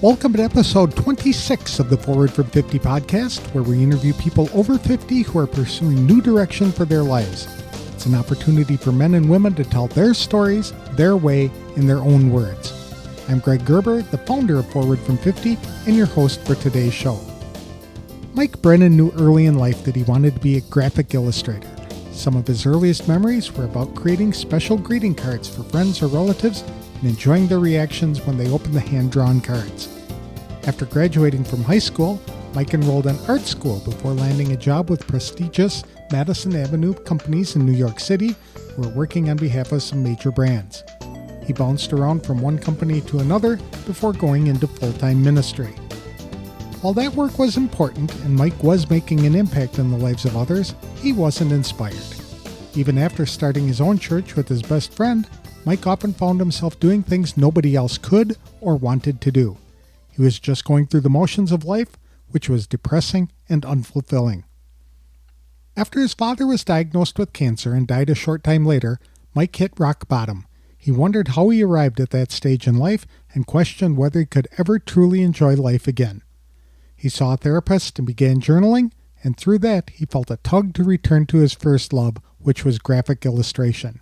Welcome to episode 26 of the Forward from 50 podcast, where we interview people over 50 who are pursuing new direction for their lives. It's an opportunity for men and women to tell their stories, their way, in their own words. I'm Greg Gerber, the founder of Forward from 50, and your host for today's show. Mike Brennan knew early in life that he wanted to be a graphic illustrator. Some of his earliest memories were about creating special greeting cards for friends or relatives and enjoying their reactions when they opened the hand-drawn cards. After graduating from high school, Mike enrolled in art school before landing a job with prestigious Madison Avenue companies in New York City who were working on behalf of some major brands. He bounced around from one company to another before going into full-time ministry. While that work was important and Mike was making an impact in the lives of others, he wasn't inspired. Even after starting his own church with his best friend, Mike often found himself doing things nobody else could or wanted to do. He was just going through the motions of life, which was depressing and unfulfilling. After his father was diagnosed with cancer and died a short time later, Mike hit rock bottom. He wondered how he arrived at that stage in life and questioned whether he could ever truly enjoy life again. He saw a therapist and began journaling, and through that he felt a tug to return to his first love, which was graphic illustration.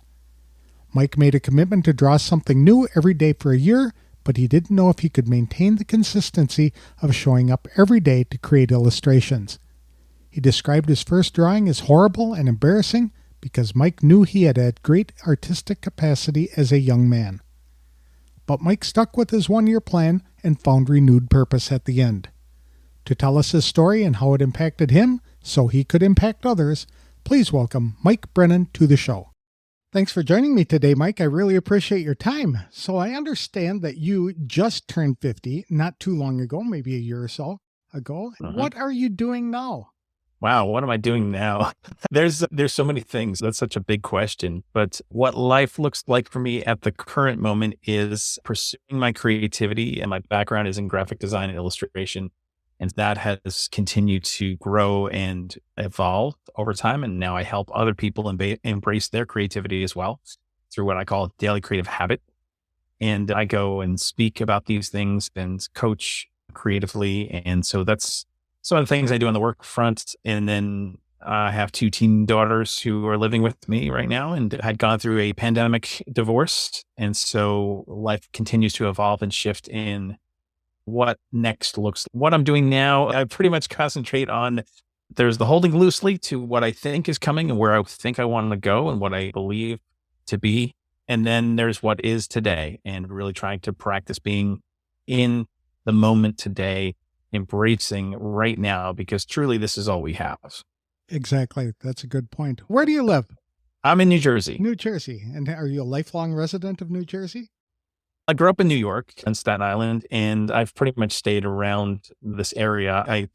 Mike made a commitment to draw something new every day for a year, but he didn't know if he could maintain the consistency of showing up every day to create illustrations. He described his first drawing as horrible and embarrassing because Mike knew he had great artistic capacity as a young man. But Mike stuck with his one-year plan and found renewed purpose at the end. To tell us his story and how it impacted him so he could impact others, please welcome Mike Brennan to the show. Thanks for joining me today, Mike. I really appreciate your time. So I understand that you just turned 50 not too long ago, maybe a year or so ago. What are you doing now? Wow, what am I doing now? There's so many things. That's such a big question. But what life looks like for me at the current moment is pursuing my creativity, and my background is in graphic design and illustration. And that has continued to grow and evolve over time. And now I help other people embrace their creativity as well through what I call daily creative habit. And I go and speak about these things and coach creatively. And so that's some of the things I do on the work front. And then I have two teen daughters who are living with me right now and had gone through a pandemic divorce. And so life continues to evolve and shift in what next looks. What I'm doing now, I pretty much concentrate on, there's the holding loosely to what I think is coming and where I think I want to go and what I believe to be. And then there's what is today, and really trying to practice being in the moment today, embracing right now, because truly this is all we have. Exactly. That's a good point. Where do you live? I'm in New Jersey. New Jersey. And are you a lifelong resident of New Jersey? I grew up in New York on Staten Island, and I've pretty much stayed around this area. I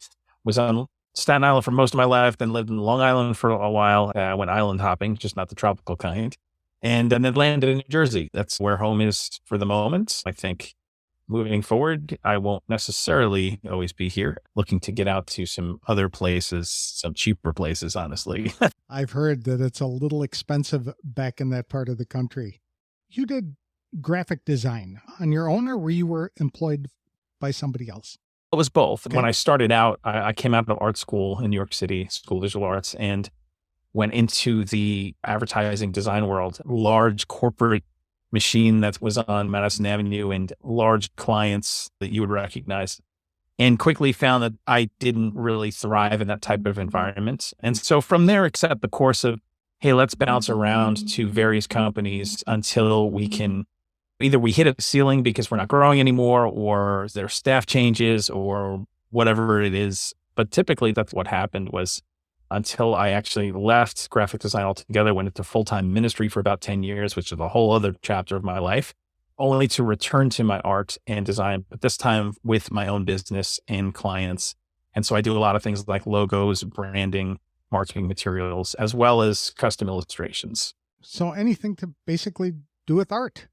was on Staten Island for most of my life, then lived in Long Island for a while. I went island hopping, just not the tropical kind, and then landed in New Jersey. That's where home is for the moment. I think moving forward, I won't necessarily always be here. Looking to get out to some other places, some cheaper places, honestly. I've heard that it's a little expensive back in that part of the country. You did graphic design on your own, or you were employed by somebody else? It was both. Okay. When I started out, I came out of art school in New York City, School of Visual Arts, and went into the advertising design world, large corporate machine that was on Madison Avenue and large clients that you would recognize, and quickly found that I didn't really thrive in that type of environment. And so from there, except the course of, hey, let's bounce around to various companies until we can either we hit a ceiling because we're not growing anymore, or their staff changes, or whatever it is. But typically that's what happened, was until I actually left graphic design altogether, went into full-time ministry for about 10 years, which is a whole other chapter of my life, only to return to my art and design, but this time with my own business and clients. And so I do a lot of things like logos, branding, marketing materials, as well as custom illustrations. So anything to basically do with art.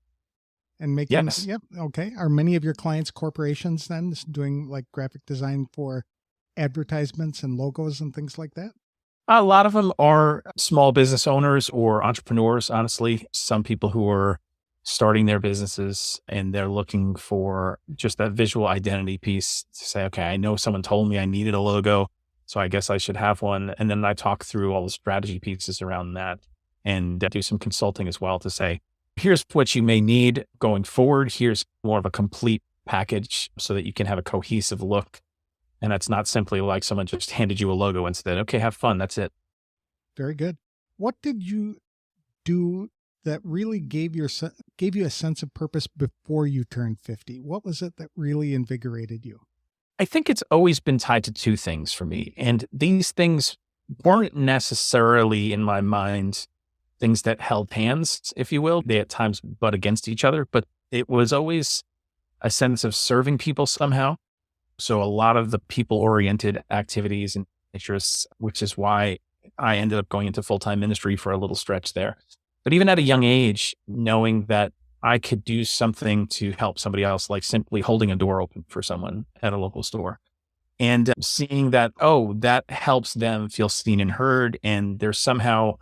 And making, yes. Yep. Okay. Are many of your clients corporations then, doing like graphic design for advertisements and logos and things like that? A lot of them are small business owners or entrepreneurs, honestly. Some people who are starting their businesses and they're looking for just that visual identity piece to say, okay, I know someone told me I needed a logo, so I guess I should have one. And then I talk through all the strategy pieces around that and do some consulting as well to say, here's what you may need going forward. Here's more of a complete package so that you can have a cohesive look. And that's not simply like someone just handed you a logo and said, okay, have fun. That's it. Very good. What did you do that really gave you a sense of purpose before you turned 50? What was it that really invigorated you? I think it's always been tied to two things for me. And these things weren't necessarily in my mind things that held hands, if you will. They at times butt against each other, but it was always a sense of serving people somehow. So a lot of the people-oriented activities and interests, which is why I ended up going into full-time ministry for a little stretch there. But even at a young age, knowing that I could do something to help somebody else, like simply holding a door open for someone at a local store and seeing that, oh, that helps them feel seen and heard. And there's somehow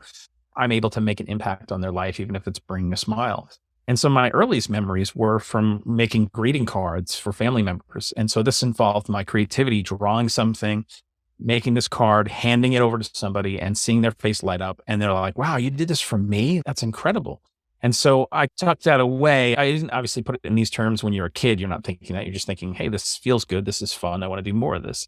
I'm able to make an impact on their life, even if it's bringing a smile. And so my earliest memories were from making greeting cards for family members. And so this involved my creativity, drawing something, making this card, handing it over to somebody and seeing their face light up. And they're like, wow, you did this for me? That's incredible. And so I tucked that away. I didn't obviously put it in these terms when you're a kid. You're not thinking that. You're just thinking, hey, this feels good. This is fun. I want to do more of this.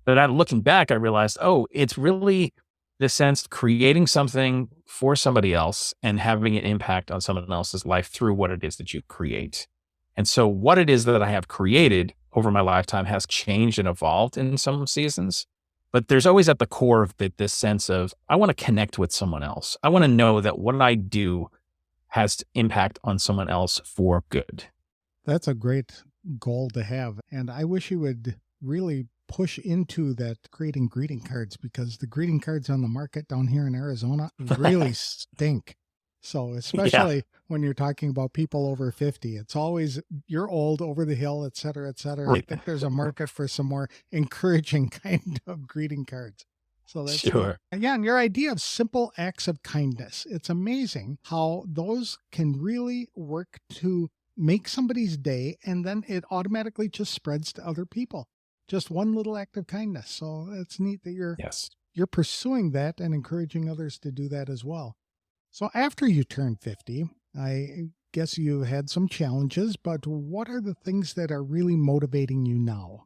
But looking back, I realized, oh, it's really the sense of creating something for somebody else and having an impact on someone else's life through what it is that you create. And so what it is that I have created over my lifetime has changed and evolved in some seasons. But there's always at the core of it, this sense of, I want to connect with someone else. I want to know that what I do has impact on someone else for good. That's a great goal to have. And I wish you would really push into that creating greeting cards, because the greeting cards on the market down here in Arizona really stink. So especially when you're talking about people over 50, it's always you're old, over the hill, et cetera, et cetera. Right. I think there's a market for some more encouraging kind of greeting cards. So that's Sure. Yeah, and your idea of simple acts of kindness. It's amazing how those can really work to make somebody's day, and then it automatically just spreads to other people. Just one little act of kindness. So it's neat that you're pursuing that and encouraging others to do that as well. So after you turned 50, I guess you had some challenges, but what are the things that are really motivating you now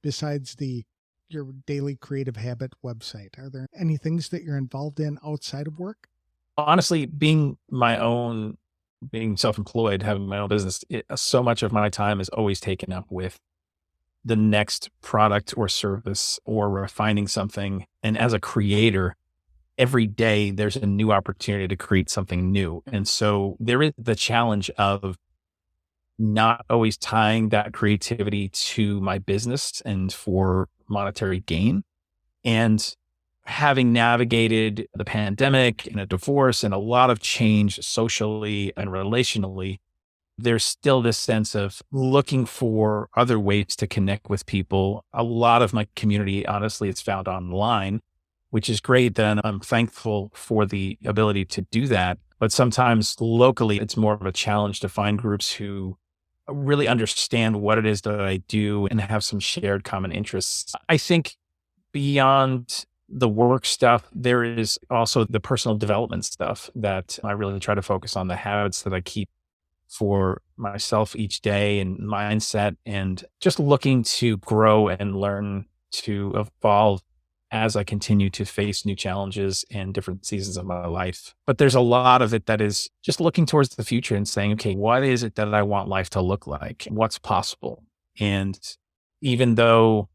besides your daily creative habit website? Are there any things that you're involved in outside of work? Honestly, being self-employed, having my own business, so much of my time is always taken up with the next product or service or refining something. And as a creator, every day there's a new opportunity to create something new. And so there is the challenge of not always tying that creativity to my business and for monetary gain. And having navigated the pandemic and a divorce and a lot of change socially and relationally, there's still this sense of looking for other ways to connect with people. A lot of my community, honestly, is found online, which is great. And I'm thankful for the ability to do that. But sometimes locally, it's more of a challenge to find groups who really understand what it is that I do and have some shared common interests. I think beyond the work stuff, there is also the personal development stuff that I really try to focus on, the habits that I keep for myself each day and mindset, and just looking to grow and learn to evolve as I continue to face new challenges and different seasons of my life. But there's a lot of it that is just looking towards the future and saying, okay, what is it that I want life to look like? What's possible? And even though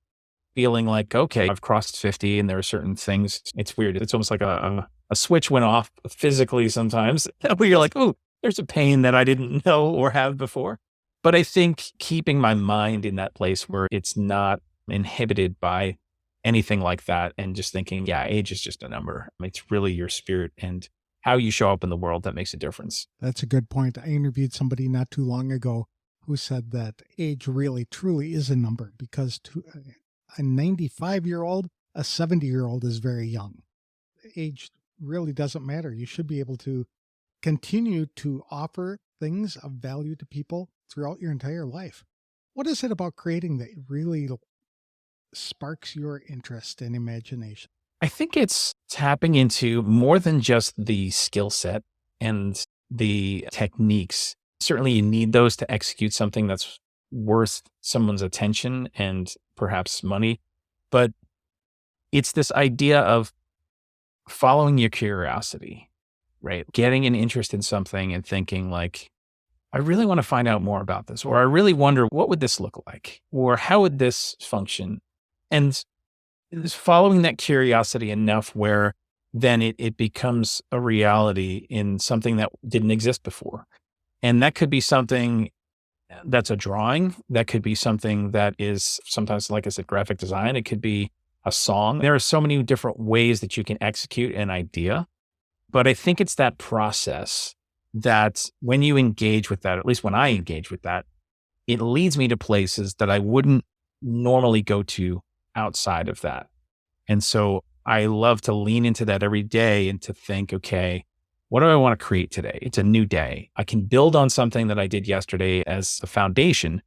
feeling like, okay, I've crossed 50 and there are certain things, it's weird. It's almost like a switch went off physically sometimes where you're like, oh, there's a pain that I didn't know or have before. But I think keeping my mind in that place where it's not inhibited by anything like that and just thinking, yeah, age is just a number. It's really your spirit and how you show up in the world that makes a difference. That's a good point. I interviewed somebody not too long ago who said that age really, truly is a number, because to a 95-year-old, a 70-year-old is very young. Age really doesn't matter. You should be able to continue to offer things of value to people throughout your entire life. What is it about creating that really sparks your interest and imagination? I think it's tapping into more than just the skill set and the techniques. Certainly, you need those to execute something that's worth someone's attention and perhaps money. But it's this idea of following your curiosity, right? Getting an interest in something and thinking like, I really want to find out more about this, or I really wonder what would this look like, or how would this function? And it's following that curiosity enough where then it becomes a reality in something that didn't exist before. And that could be something that's a drawing. That could be something that is sometimes, like I said, graphic design. It could be a song. There are so many different ways that you can execute an idea. But I think it's that process that when you engage with that, at least when I engage with that, it leads me to places that I wouldn't normally go to outside of that. And so I love to lean into that every day and to think, okay, what do I want to create today? It's a new day. I can build on something that I did yesterday as a foundation,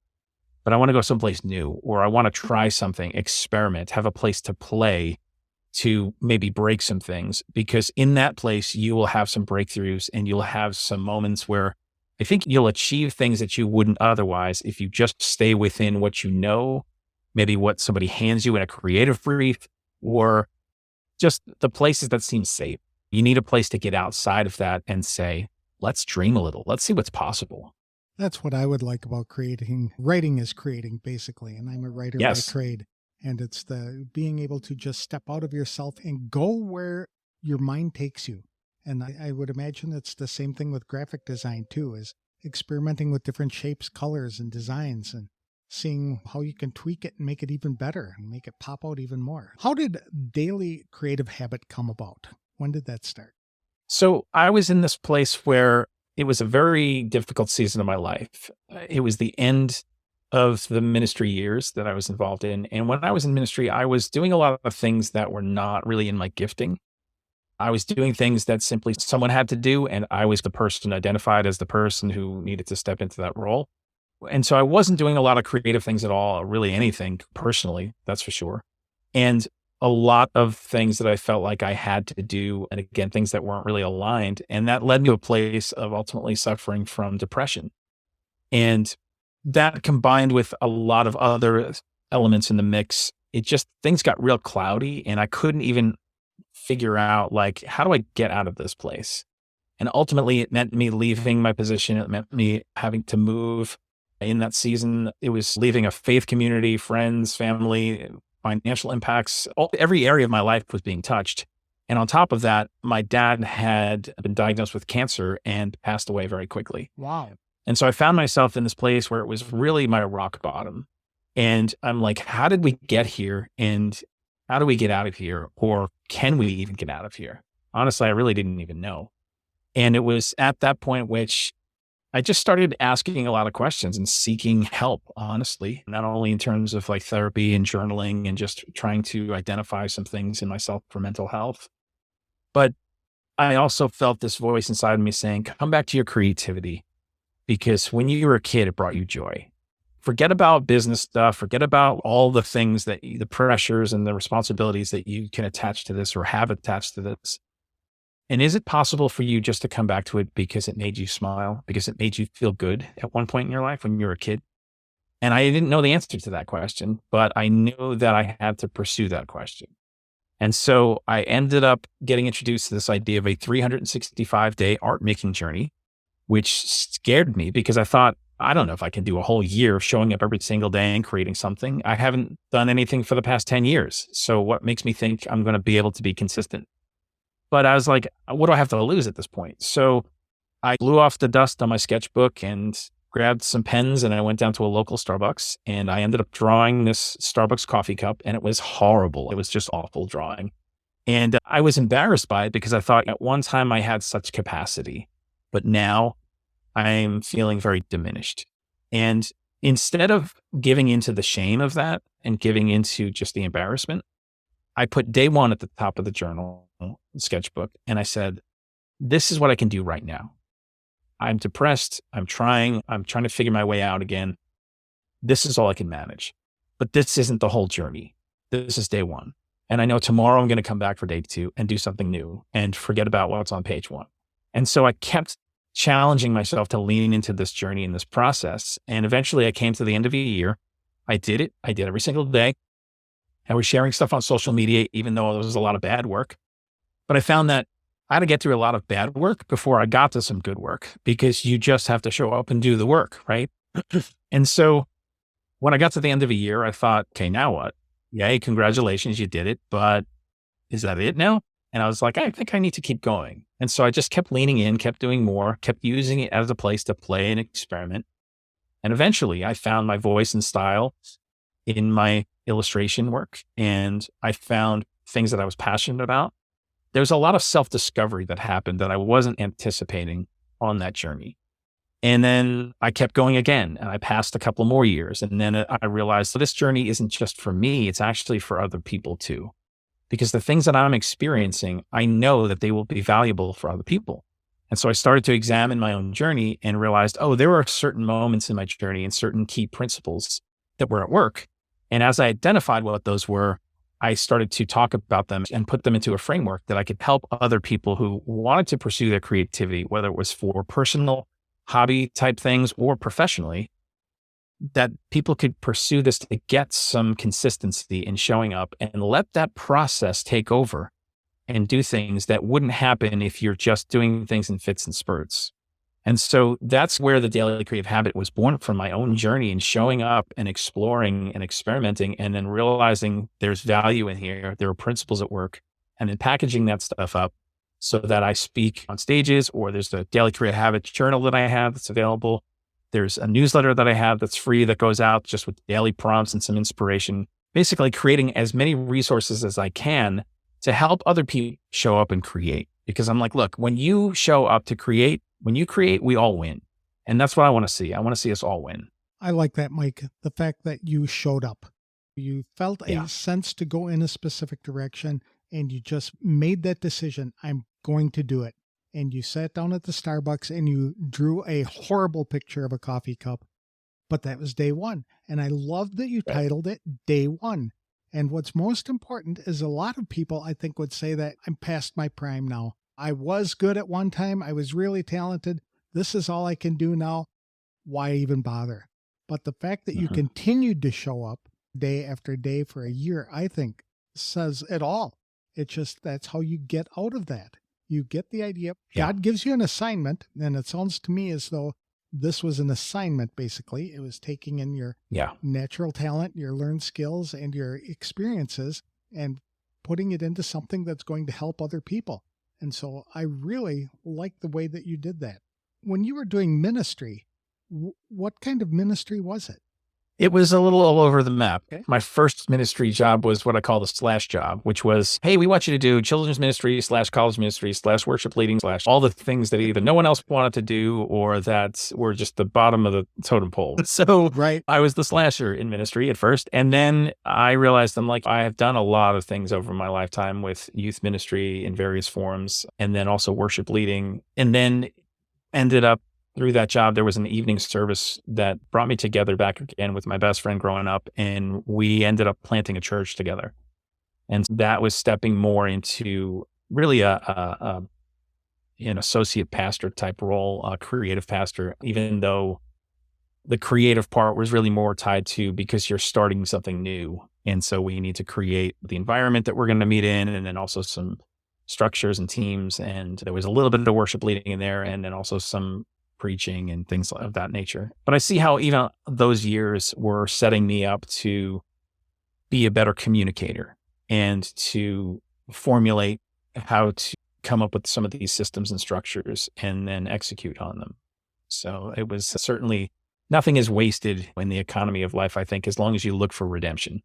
but I want to go someplace new, or I want to try something, experiment, have a place to play, to maybe break some things, because in that place, you will have some breakthroughs and you'll have some moments where I think you'll achieve things that you wouldn't otherwise if you just stay within what you know, maybe what somebody hands you in a creative brief, or just the places that seem safe. You need a place to get outside of that and say, let's dream a little. Let's see what's possible. That's what I would like about creating. Writing is creating, basically. And I'm a writer by trade. And it's the being able to just step out of yourself and go where your mind takes you. And I would imagine it's the same thing with graphic design too, is experimenting with different shapes, colors, and designs, and seeing how you can tweak it and make it even better and make it pop out even more. How did Daily Creative Habit come about? When did that start? So I was in this place where it was a very difficult season of my life. It was the end of the ministry years that I was involved in. And when I was in ministry, I was doing a lot of things that were not really in my gifting. I was doing things that simply someone had to do, and I was the person identified as the person who needed to step into that role. And so I wasn't doing a lot of creative things at all, really anything personally, that's for sure. And a lot of things that I felt like I had to do, and again, things that weren't really aligned. And that led me to a place of ultimately suffering from depression. And that combined with a lot of other elements in the mix, things got real cloudy, and I couldn't even figure out, like, how do I get out of this place? And ultimately it meant me leaving my position. It meant me having to move. In that season, it was leaving a faith community, friends, family, financial impacts. Every area of my life was being touched. And on top of that, my dad had been diagnosed with cancer and passed away very quickly. Wow. And so I found myself in this place where it was really my rock bottom. And I'm like, how did we get here? And how do we get out of here? Or can we even get out of here? Honestly, I really didn't even know. And it was at that point which I just started asking a lot of questions and seeking help, honestly, not only in terms of like therapy and journaling and just trying to identify some things in myself for mental health. But I also felt this voice inside of me saying, come back to your creativity, because when you were a kid, it brought you joy. Forget about business stuff. Forget about all the things the pressures and the responsibilities that you can attach to this or have attached to this. And is it possible for you just to come back to it because it made you smile, because it made you feel good at one point in your life when you were a kid? And I didn't know the answer to that question, but I knew that I had to pursue that question. And so I ended up getting introduced to this idea of a 365-day art making journey, which scared me because I thought, I don't know if I can do a whole year of showing up every single day and creating something. I haven't done anything for the past 10 years. So what makes me think I'm going to be able to be consistent? But I was like, what do I have to lose at this point? So I blew off the dust on my sketchbook and grabbed some pens, and I went down to a local Starbucks, and I ended up drawing this Starbucks coffee cup, and it was horrible. It was just awful drawing. And I was embarrassed by it because I thought at one time I had such capacity, but now I'm feeling very diminished. And instead of giving into the shame of that and giving into just the embarrassment, I put day one at the top of the journal sketchbook, and I said, this is what I can do right now. I'm depressed. I'm trying to figure my way out again. This is all I can manage. But this isn't the whole journey. This is day one. And I know tomorrow I'm going to come back for day two and do something new and forget about what's on page one. And so I kept challenging myself to lean into this journey and this process. And eventually I came to the end of a year. I did it. I did every single day. I was sharing stuff on social media, even though there was a lot of bad work. But I found that I had to get through a lot of bad work before I got to some good work, because you just have to show up and do the work, right? And so when I got to the end of a year, I thought, okay, now what? Yay, congratulations, you did it. But is that it now? And I was like, I think I need to keep going. And so I just kept leaning in, kept doing more, kept using it as a place to play and experiment. And eventually I found my voice and style in my illustration work. And I found things that I was passionate about. There's a lot of self-discovery that happened that I wasn't anticipating on that journey. And then I kept going again, and I passed a couple more years. And then I realized that this journey isn't just for me, it's actually for other people too. Because the things that I'm experiencing, I know that they will be valuable for other people. And so I started to examine my own journey and realized, oh, there were certain moments in my journey and certain key principles that were at work. And as I identified what those were, I started to talk about them and put them into a framework that I could help other people who wanted to pursue their creativity, whether it was for personal hobby type things or professionally, that people could pursue this to get some consistency in showing up and let that process take over and do things that wouldn't happen if you're just doing things in fits and spurts. And so that's where the Daily Creative Habit was born, from my own journey and showing up and exploring and experimenting, and then realizing there's value in here. There are principles at work, and then packaging that stuff up so that I speak on stages, or there's the Daily Creative Habit journal that I have that's available. There's a newsletter that I have that's free that goes out just with daily prompts and some inspiration, basically creating as many resources as I can to help other people show up and create. Because I'm like, look, when you show up to create, when you create, we all win. And that's what I want to see. I want to see us all win. I like that, Mike. The fact that you showed up, you felt Yeah. a sense to go in a specific direction, and you just made that decision. I'm going to do it. And you sat down at the Starbucks and you drew a horrible picture of a coffee cup, but that was day one. And I love that you Right. titled it Day One. And what's most important is a lot of people, I think, would say that I'm past my prime now. I was good at one time. I was really talented. This is all I can do now. Why even bother? But the fact that you continued to show up day after day for a year, I think says it all. It's just, that's how you get out of that. You get the idea. Yeah. God gives you an assignment, and it sounds to me as though this was an assignment, basically. It was taking in your natural talent, your learned skills, and your experiences, and putting it into something that's going to help other people. And so I really like the way that you did that. When you were doing ministry, what kind of ministry was it? It was a little all over the map. Okay. My first ministry job was what I call the slash job, which was, hey, we want you to do children's ministry / college ministry / worship leading / all the things that either no one else wanted to do or that were just the bottom of the totem pole. So Right. I was the slasher in ministry at first. And then I realized I have done a lot of things over my lifetime with youth ministry in various forms, and then also worship leading, and then ended up through that job, there was an evening service that brought me together back again with my best friend growing up, and we ended up planting a church together. And that was stepping more into really an associate pastor type role, a creative pastor, even though the creative part was really more tied to, because you're starting something new. And so we need to create the environment that we're going to meet in, and then also some structures and teams. And there was a little bit of worship leading in there, and then also some preaching and things of that nature. But I see how even those years were setting me up to be a better communicator and to formulate how to come up with some of these systems and structures and then execute on them. So it was certainly, nothing is wasted in the economy of life, I think, as long as you look for redemption.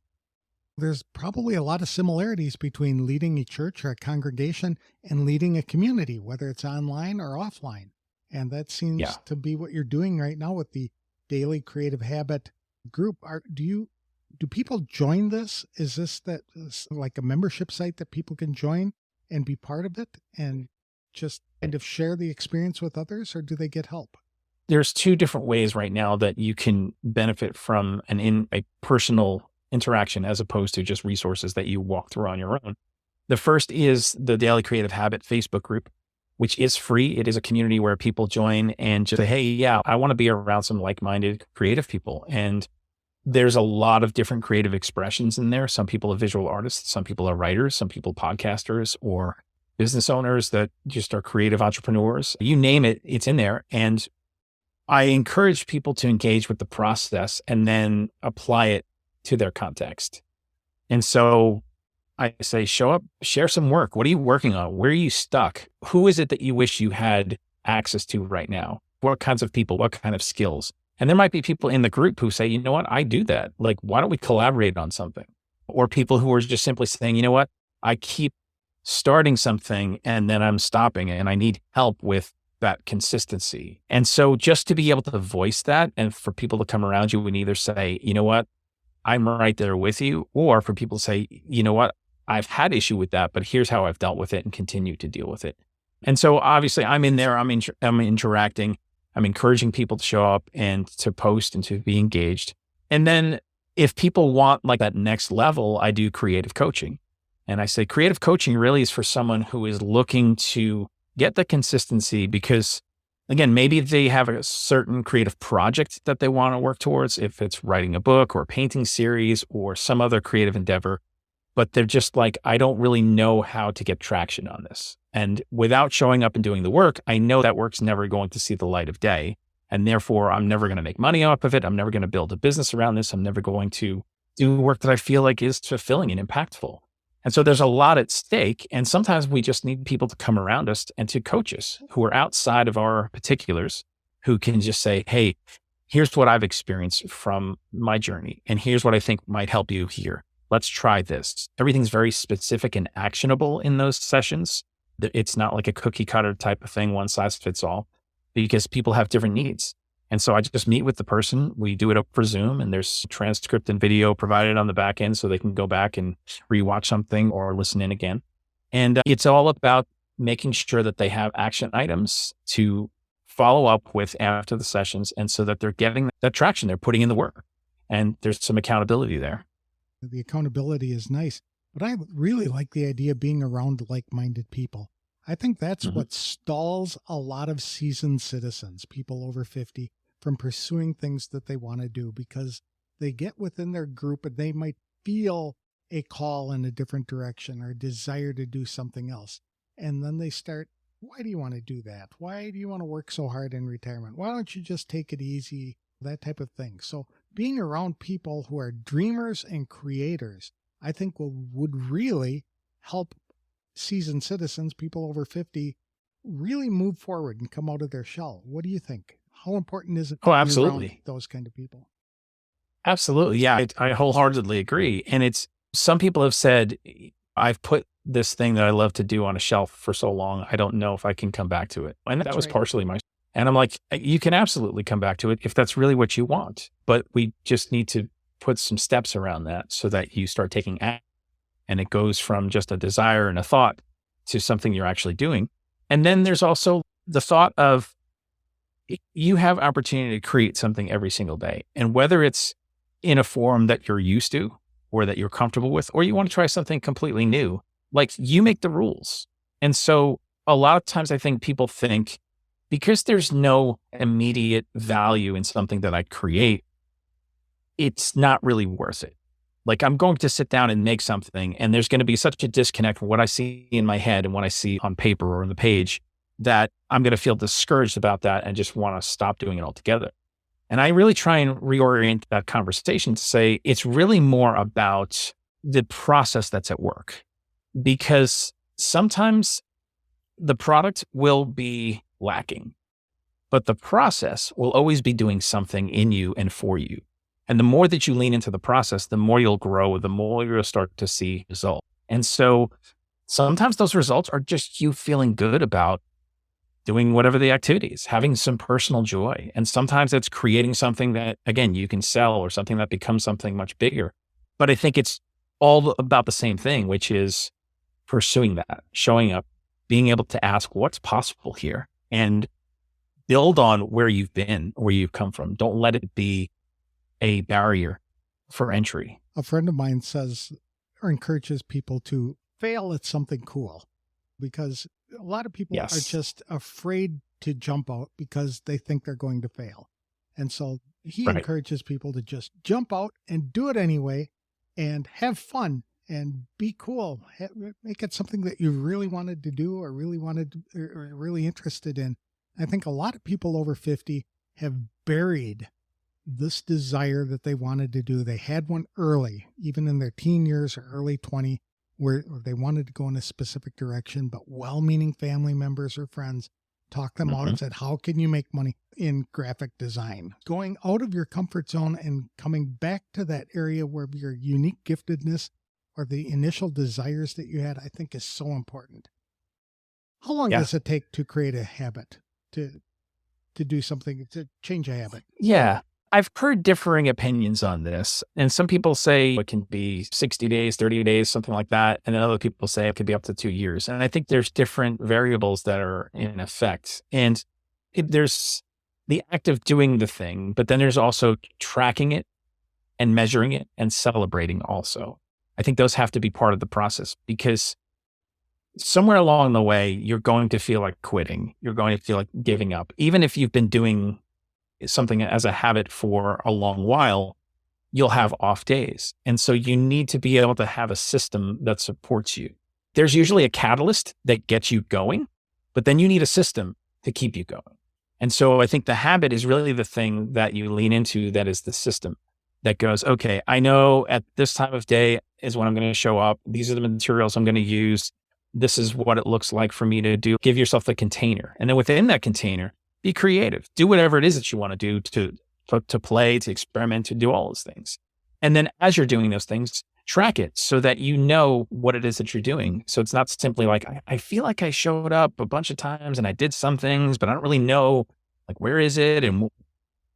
There's probably a lot of similarities between leading a church or a congregation and leading a community, whether it's online or offline. And that seems to be what you're doing right now with the Daily Creative Habit group. Do people join this? Is this like a membership site that people can join and be part of it? And just kind of share the experience with others, or do they get help? There's two different ways right now that you can benefit from a personal interaction as opposed to just resources that you walk through on your own. The first is the Daily Creative Habit Facebook group, which is free. It is a community where people join and just say, hey, yeah, I want to be around some like-minded creative people. And there's a lot of different creative expressions in there. Some people are visual artists, some people are writers, some people podcasters or business owners that just are creative entrepreneurs. You name it, it's in there. And I encourage people to engage with the process and then apply it to their context. And so I say, show up, share some work. What are you working on? Where are you stuck? Who is it that you wish you had access to right now? What kinds of people? What kind of skills? And there might be people in the group who say, you know what? I do that. Like, why don't we collaborate on something? Or people who are just simply saying, you know what? I keep starting something and then I'm stopping and I need help with that consistency. And so just to be able to voice that and for people to come around you and either say, you know what? I'm right there with you. Or for people to say, you know what? I've had issue with that, but here's how I've dealt with it and continue to deal with it. And so obviously I'm in there, I'm interacting, I'm encouraging people to show up and to post and to be engaged. And then if people want like that next level, I do creative coaching. And I say creative coaching really is for someone who is looking to get the consistency because again, maybe they have a certain creative project that they want to work towards, if it's writing a book or a painting series or some other creative endeavor. But they're just like, I don't really know how to get traction on this. And without showing up and doing the work, I know that work's never going to see the light of day. And therefore, I'm never going to make money off of it. I'm never going to build a business around this. I'm never going to do work that I feel like is fulfilling and impactful. And so there's a lot at stake. And sometimes we just need people to come around us and to coach us who are outside of our particulars, who can just say, hey, here's what I've experienced from my journey. And here's what I think might help you here. Let's try this. Everything's very specific and actionable in those sessions. It's not like a cookie cutter type of thing, one size fits all, because people have different needs. And so I just meet with the person. We do it over Zoom and there's transcript and video provided on the back end so they can go back and rewatch something or listen in again. And it's all about making sure that they have action items to follow up with after the sessions. And so that they're getting that traction, they're putting in the work and there's some accountability there. The accountability is nice, but I really like the idea of being around like-minded people. I think that's what stalls a lot of seasoned citizens, people over 50, from pursuing things that they want to do because they get within their group and they might feel a call in a different direction or a desire to do something else. And then they start, why do you want to do that? Why do you want to work so hard in retirement? Why don't you just take it easy? That type of thing. So being around people who are dreamers and creators, I think would really help seasoned citizens, people over 50, really move forward and come out of their shell. What do you think? How important is it to be around those kind of people? Absolutely. Yeah, I wholeheartedly agree. And it's, some people have said, I've put this thing that I love to do on a shelf for so long, I don't know if I can come back to it. And that was partially my, and I'm like, you can absolutely come back to it if that's really what you want. But we just need to put some steps around that so that you start taking action. And it goes from just a desire and a thought to something you're actually doing. And then there's also the thought of you have opportunity to create something every single day. And whether it's in a form that you're used to or that you're comfortable with, or you want to try something completely new, like you make the rules. And so a lot of times I think people think because there's no immediate value in something that I create, it's not really worth it. Like I'm going to sit down and make something and there's going to be such a disconnect from what I see in my head and what I see on paper or on the page that I'm going to feel discouraged about that and just want to stop doing it altogether. And I really try and reorient that conversation to say, it's really more about the process that's at work, because sometimes the product will be lacking, but the process will always be doing something in you and for you. And the more that you lean into the process, the more you'll grow, the more you'll start to see results. And so sometimes those results are just you feeling good about doing whatever the activity is, having some personal joy. And sometimes it's creating something that, again, you can sell or something that becomes something much bigger. But I think it's all about the same thing, which is pursuing that, showing up, being able to ask what's possible here and build on where you've been, where you've come from. Don't let it be a barrier for entry. A friend of mine says or encourages people to fail at something cool, because a lot of people are just afraid to jump out because they think they're going to fail. And so he encourages people to just jump out and do it anyway and have fun and be cool. Make it something that you really wanted to do or really interested in. I think a lot of people over 50 have buried this desire that they wanted to do. They had one early, even in their teen years or early 20, where they wanted to go in a specific direction, but well-meaning family members or friends talked them out and said, how can you make money in graphic design? Going out of your comfort zone and coming back to that area where your unique giftedness or the initial desires that you had, I think is so important. How long does it take to create a habit, to do something, to change a habit? Yeah. I've heard differing opinions on this. And some people say it can be 60 days, 30 days, something like that. And then other people say it could be up to 2 years. And I think there's different variables that are in effect. And there's the act of doing the thing, but then there's also tracking it and measuring it and celebrating also. I think those have to be part of the process, because somewhere along the way, you're going to feel like quitting. You're going to feel like giving up. Even if you've been doing something as a habit for a long while, you'll have off days. And so you need to be able to have a system that supports you. There's usually a catalyst that gets you going, but then you need a system to keep you going. And so I think the habit is really the thing that you lean into, that is the system that goes, okay, I know at this time of day is when I'm going to show up. These are the materials I'm going to use. This is what it looks like for me to do. Give yourself the container. And then within that container, be creative. Do whatever it is that you want to do, to play, to experiment, to do all those things. And then as you're doing those things, track it so that you know what it is that you're doing. So it's not simply like, I feel like I showed up a bunch of times and I did some things, but I don't really know, like, where is it? And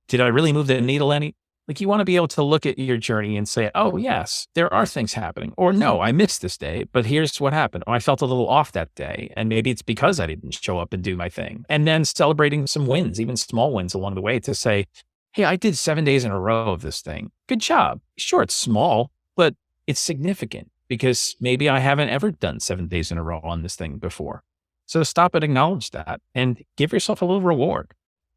did I really move the needle any? Like, you want to be able to look at your journey and say, oh, yes, there are things happening. Or no, I missed this day, but here's what happened. Or I felt a little off that day. And maybe it's because I didn't show up and do my thing. And then celebrating some wins, even small wins along the way, to say, hey, I did 7 days in a row of this thing. Good job. Sure, it's small, but it's significant, because maybe I haven't ever done 7 days in a row on this thing before. So stop and acknowledge that and give yourself a little reward.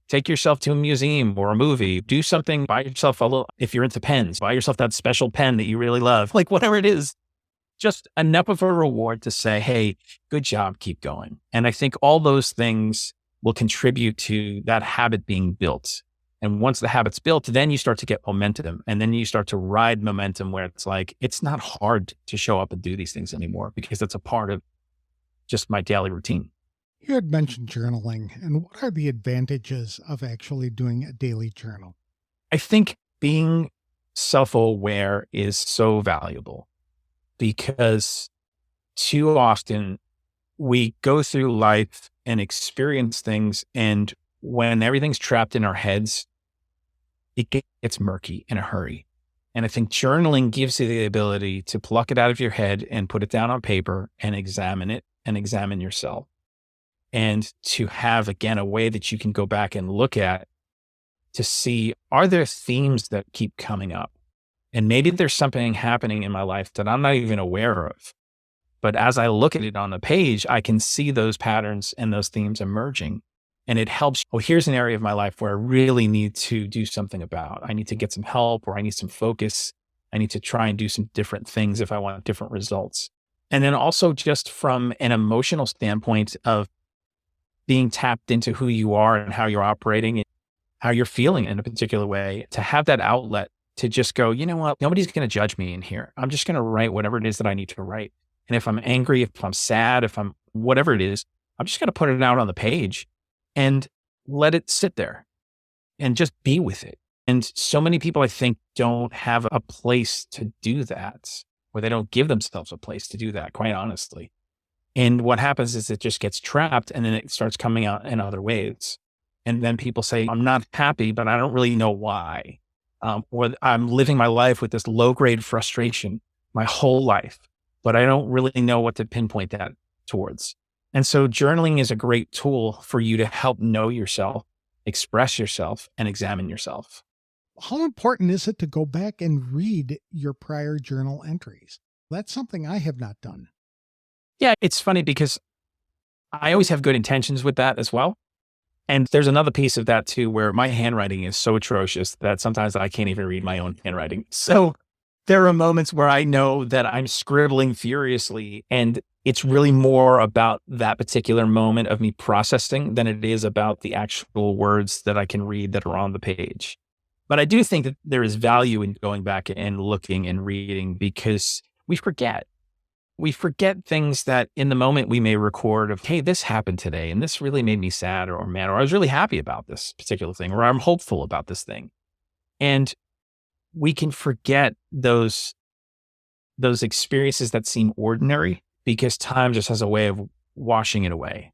Take yourself to a museum or a movie. Do something, buy yourself a little, if you're into pens, buy yourself that special pen that you really love. Like, whatever it is, just enough of a reward to say, hey, good job, keep going. And I think all those things will contribute to that habit being built. And once the habit's built, then you start to get momentum. And then you start to ride momentum, where it's like, it's not hard to show up and do these things anymore, because it's a part of just my daily routine. You had mentioned journaling, and what are the advantages of actually doing a daily journal? I think being self-aware is so valuable, because too often we go through life and experience things, and when everything's trapped in our heads, it gets murky in a hurry. And I think journaling gives you the ability to pluck it out of your head and put it down on paper and examine it and examine yourself. And to have, again, a way that you can go back and look at to see, are there themes that keep coming up? And maybe there's something happening in my life that I'm not even aware of. But as I look at it on the page, I can see those patterns and those themes emerging. And it helps. Oh, here's an area of my life where I really need to do something about. I need to get some help, or I need some focus. I need to try and do some different things if I want different results. And then also, just from an emotional standpoint of being tapped into who you are and how you're operating and how you're feeling in a particular way, to have that outlet to just go, you know what, nobody's going to judge me in here. I'm just going to write whatever it is that I need to write. And if I'm angry, if I'm sad, if I'm whatever it is, I'm just going to put it out on the page and let it sit there and just be with it. And so many people, I think, don't have a place to do that, or they don't give themselves a place to do that, quite honestly. And what happens is it just gets trapped, and then it starts coming out in other ways. And then people say, I'm not happy, but I don't really know why. Or I'm living my life with this low-grade frustration my whole life, but I don't really know what to pinpoint that towards. And so journaling is a great tool for you to help know yourself, express yourself, and examine yourself. How important is it to go back and read your prior journal entries? That's something I have not done. Yeah, it's funny because I always have good intentions with that as well. And there's another piece of that too, where my handwriting is so atrocious that sometimes I can't even read my own handwriting. So there are moments where I know that I'm scribbling furiously, and it's really more about that particular moment of me processing than it is about the actual words that I can read that are on the page. But I do think that there is value in going back and looking and reading because we forget. We forget things that in the moment we may record of, hey, this happened today and this really made me sad or mad, or I was really happy about this particular thing, or I'm hopeful about this thing. And we can forget those experiences that seem ordinary because time just has a way of washing it away.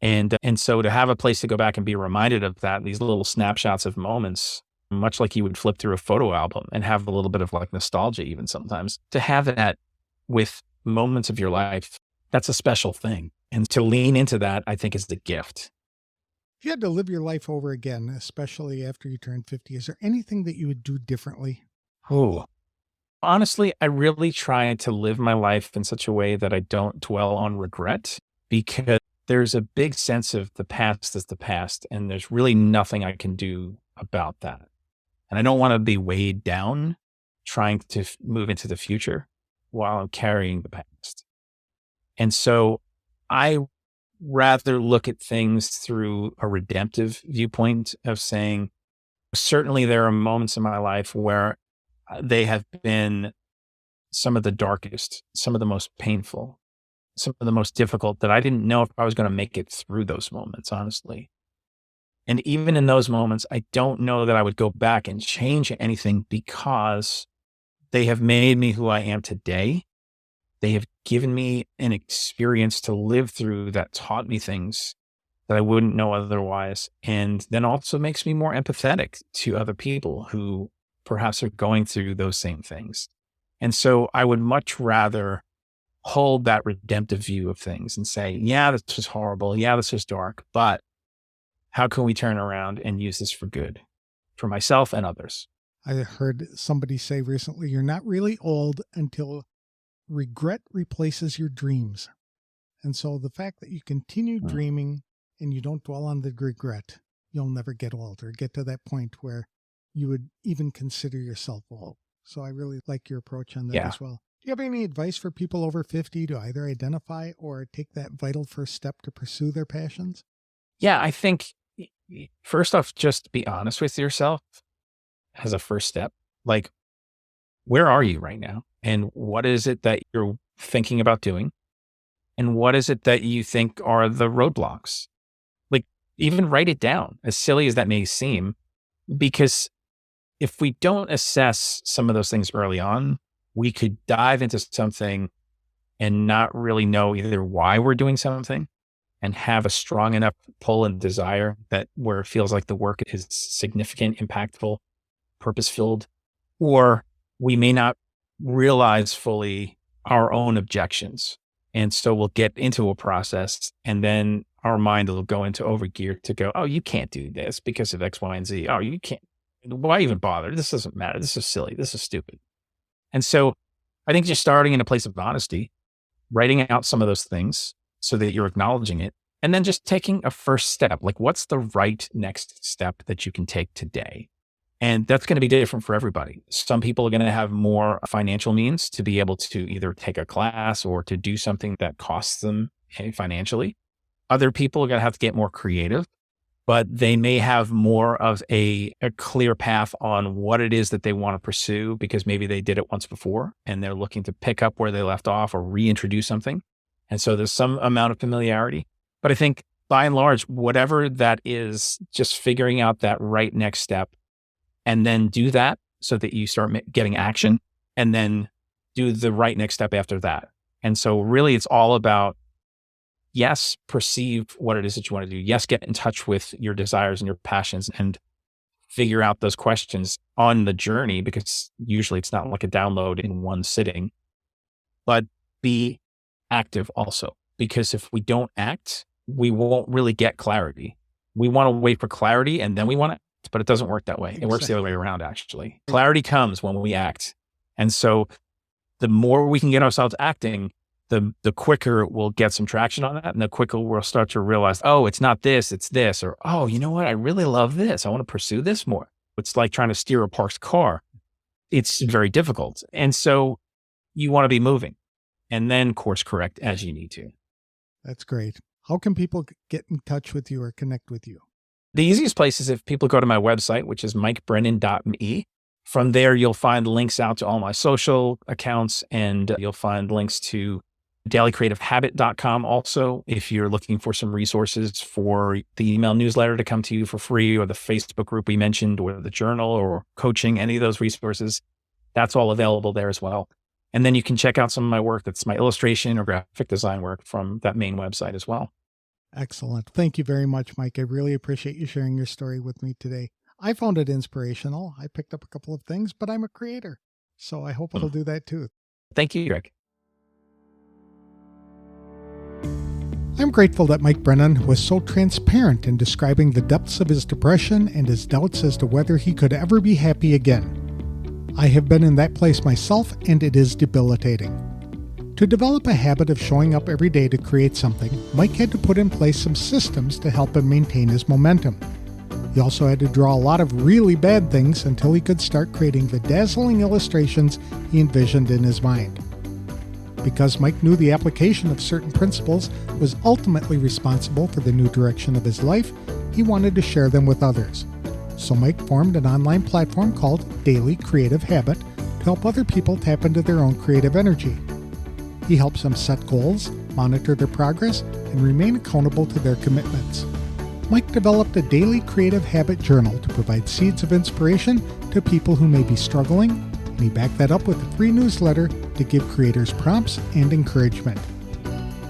And so to have a place to go back and be reminded of that, these little snapshots of moments, much like you would flip through a photo album and have a little bit of like nostalgia, even sometimes, to have that with moments of your life, that's a special thing. And to lean into that, I think is the gift. If you had to live your life over again, especially after you turn 50, is there anything that you would do differently? Oh, honestly, I really try to live my life in such a way that I don't dwell on regret because there's a big sense of the past is the past, and there's really nothing I can do about that. And I don't want to be weighed down trying to move into the future while I'm carrying the past. And so I rather look at things through a redemptive viewpoint of saying, certainly there are moments in my life where they have been some of the darkest, some of the most painful, some of the most difficult that I didn't know if I was going to make it through those moments, honestly. And even in those moments, I don't know that I would go back and change anything because they have made me who I am today. They have given me an experience to live through that taught me things that I wouldn't know otherwise. And then also makes me more empathetic to other people who perhaps are going through those same things. And so I would much rather hold that redemptive view of things and say, yeah, this was horrible. Yeah, this was dark, but how can we turn around and use this for good for myself and others? I heard somebody say recently, you're not really old until regret replaces your dreams. And so the fact that you continue dreaming and you don't dwell on the regret, you'll never get old or get to that point where you would even consider yourself old. So I really like your approach on that as well. Do you have any advice for people over 50 to either identify or take that vital first step to pursue their passions? Yeah, I think first off, just be honest with yourself as a first step. Like, where are you right now? And what is it that you're thinking about doing? And what is it that you think are the roadblocks? Like, even write it down, as silly as that may seem, because if we don't assess some of those things early on, we could dive into something and not really know either why we're doing something and have a strong enough pull and desire that where it feels like the work is significant, impactful, purpose-filled, or we may not realize fully our own objections. And so we'll get into a process and then our mind will go into overgear to go, oh, you can't do this because of X, Y, and Z. Oh, you can't. Why even bother? This doesn't matter. This is silly. This is stupid. And so I think just starting in a place of honesty, writing out some of those things so that you're acknowledging it, and then just taking a first step. Like, what's the right next step that you can take today? And that's going to be different for everybody. Some people are going to have more financial means to be able to either take a class or to do something that costs them financially. Other people are going to have to get more creative, but they may have more of a clear path on what it is that they want to pursue because maybe they did it once before and they're looking to pick up where they left off or reintroduce something. And so there's some amount of familiarity. But I think by and large, whatever that is, just figuring out that right next step and then do that so that you start getting action and then do the right next step after that. And so really it's all about, yes, perceive what it is that you want to do. Yes, get in touch with your desires and your passions and figure out those questions on the journey, because usually it's not like a download in one sitting, but be active also. because if we don't act, we won't really get clarity. We want to wait for clarity and then we want to act, but it doesn't work that way. Exactly. It works the other way around, actually. Clarity comes when we act. And so the more we can get ourselves acting, the quicker we'll get some traction on that. And the quicker we'll start to realize, oh, it's not this, it's this. Or, oh, you know what? I really love this. I want to pursue this more. It's like trying to steer a parked car. It's very difficult. And so you want to be moving and then course correct as you need to. That's great. How can people get in touch with you or connect with you? The easiest place is if people go to my website, which is mikebrennan.me. From there, you'll find links out to all my social accounts, and you'll find links to dailycreativehabit.com also if you're looking for some resources for the email newsletter to come to you for free, or the Facebook group we mentioned, or the journal, or coaching, any of those resources. That's all available there as well. And then you can check out some of my work. That's my illustration or graphic design work from that main website as well. Excellent. Thank you very much, Mike. I really appreciate you sharing your story with me today. I found it inspirational. I picked up a couple of things, but I'm a creator, so I hope it'll do that too. Thank you, Greg. I'm grateful that Mike Brennan was so transparent in describing the depths of his depression and his doubts as to whether he could ever be happy again. I have been in that place myself, and it is debilitating. To develop a habit of showing up every day to create something, Mike had to put in place some systems to help him maintain his momentum. He also had to draw a lot of really bad things until he could start creating the dazzling illustrations he envisioned in his mind. Because Mike knew the application of certain principles was ultimately responsible for the new direction of his life, he wanted to share them with others. So Mike formed an online platform called Daily Creative Habit to help other people tap into their own creative energy. He helps them set goals, monitor their progress, and remain accountable to their commitments. Mike developed a daily creative habit journal to provide seeds of inspiration to people who may be struggling, and he backed that up with a free newsletter to give creators prompts and encouragement.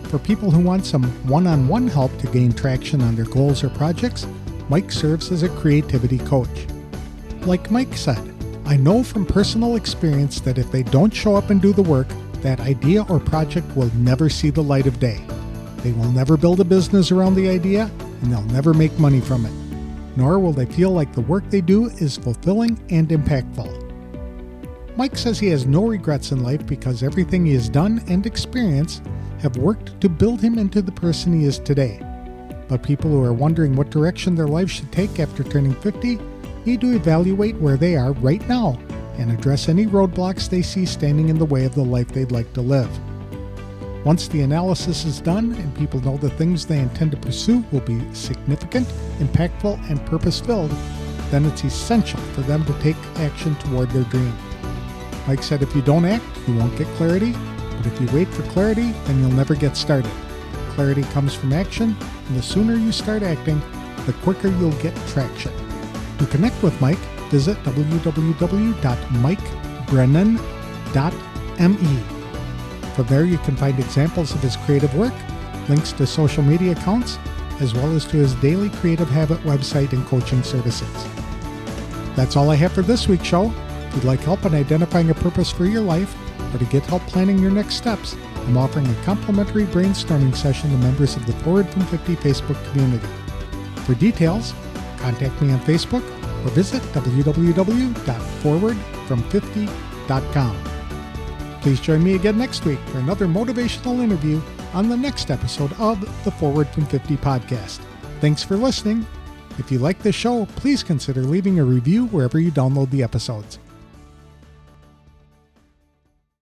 For people who want some one-on-one help to gain traction on their goals or projects, Mike serves as a creativity coach. Like Mike said, I know from personal experience that if they don't show up and do the work, that idea or project will never see the light of day. They will never build a business around the idea, and they'll never make money from it. Nor will they feel like the work they do is fulfilling and impactful. Mike says he has no regrets in life because everything he has done and experienced have worked to build him into the person he is today. But people who are wondering what direction their life should take after turning 50 need to evaluate where they are right now and address any roadblocks they see standing in the way of the life they'd like to live. Once the analysis is done and people know the things they intend to pursue will be significant, impactful, and purpose-filled, then it's essential for them to take action toward their dream. Mike said if you don't act, you won't get clarity, but if you wait for clarity, then you'll never get started. Clarity comes from action, and the sooner you start acting, the quicker you'll get traction. To connect with Mike, visit www.mikebrennan.me. From there, you can find examples of his creative work, links to social media accounts, as well as to his Daily Creative Habit website and coaching services. That's all I have for this week's show. If you'd like help in identifying a purpose for your life, or to get help planning your next steps, I'm offering a complimentary brainstorming session to members of the Forward from 50 Facebook community. For details, contact me on Facebook or visit www.forwardfrom50.com. Please join me again next week for another motivational interview on the next episode of the Forward from 50 podcast. Thanks for listening. If you like this show, please consider leaving a review wherever you download the episodes.